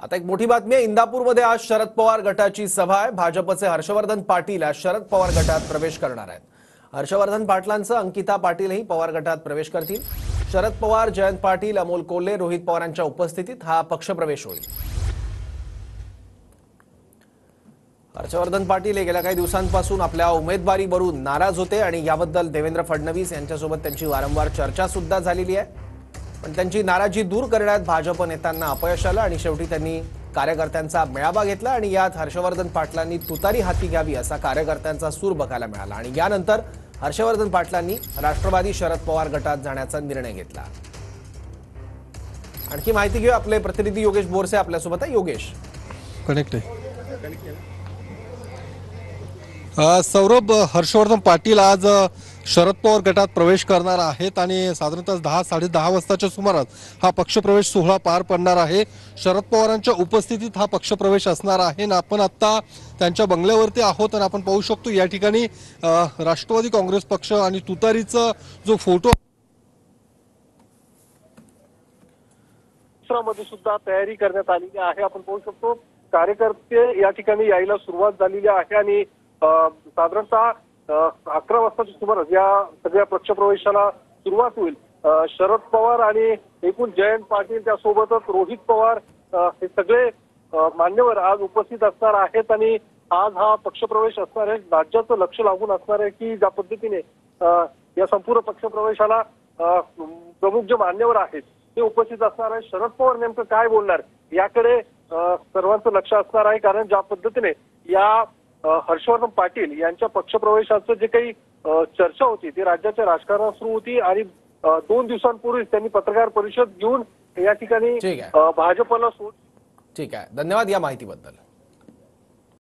आता एक मोठी बातमी आहे। इंदापूरमध्ये आज शरद पवार गटाची सभा आहे। भाजपचे हर्षवर्धन पाटील आज शरद पवार गटात प्रवेश करणार आहेत। हर्षवर्धन पाटलांचं अंकिता पाटीलही पवार गटात प्रवेश करतील। शरद पवार, जयंत पाटील, अमोल कोल्हे, रोहित पवारांच्या उपस्थितीत हा पक्षप्रवेश होईल। हर्षवर्धन पाटील हे गेल्या काही दिवसांपासून आपल्या उमेदवारीवरून नाराज होते आणि याबद्दल देवेंद्र फडणवीस यांच्यासोबत त्यांची वारंवार चर्चा सुद्धा झालेली आहे। पण त्यांची नाराजी दूर करण्यात भाजप नेत्यांना अपयश आलं आणि शेवटी त्यांनी कार्यकर्त्यांचा मेळावा घेतला आणि यात हर्षवर्धन पाटलांनी तुतारी हाती घ्यावी असा कार्यकर्त्यांचा सूर बघायला मिळाला आणि यानंतर हर्षवर्धन पाटलांनी राष्ट्रवादी शरद पवार गटात जाण्याचा निर्णय घेतला। आणखी माहिती घेऊ, आपले प्रतिनिधी योगेश बोरसे आपल्यासोबत आहे। योगेश, कनेक्ट आहे। सौरभ, हर्षवर्धन पाटील आज शरद पवार गटात प्रवेश करणार आहेत आणि साधारणतः 10-10:30 वाजताच्या सुमारास हा पक्षप्रवेश सोहळा पार पडणार आहे। शरद पवारांच्या उपस्थितीत हा पक्षप्रवेश असणार आहे आणि आपण आता त्यांच्या बंगल्यावरती आहोत आणि आपण पाहू शकतो या ठिकाणी राष्ट्रवादी काँग्रेस पक्ष आणि तुतारीचा जो फोटो मध्ये सुद्धा तयारी करण्यात आलेली आहे। आपण पाहू शकतो कार्यकर्ते या ठिकाणी यायला सुरुवात झालेली आहे आणि साधारणतः 11 वाजताच्या सुमारास या सगळ्या पक्षप्रवेशाला सुरुवात होईल। शरद पवार आणि एकूण जयंत पाटील त्यासोबतच रोहित पवार हे सगळे मान्यवर आज उपस्थित असणार आहेत आणि आज हा पक्षप्रवेश असणार आहे। राज्याचं लक्ष लागून असणार आहे की ज्या पद्धतीने या संपूर्ण पक्षप्रवेशाला प्रमुख जे मान्यवर आहेत ते उपस्थित असणार आहे। शरद पवार नेमकं काय बोलणार याकडे सर्वांचं लक्ष असणार आहे, कारण ज्या पद्धतीने या हर्षवर्धन पाटील यांच्या पक्षप्रवेशाचं जे काही चर्चा होती ती राज्याच्या राजकारणात सुरू होती आणि 2 दिवसांपूर्वीच त्यांनी पत्रकार परिषद घेऊन या ठिकाणी भाजपला ठीक आहे, धन्यवाद या माहितीबद्दल।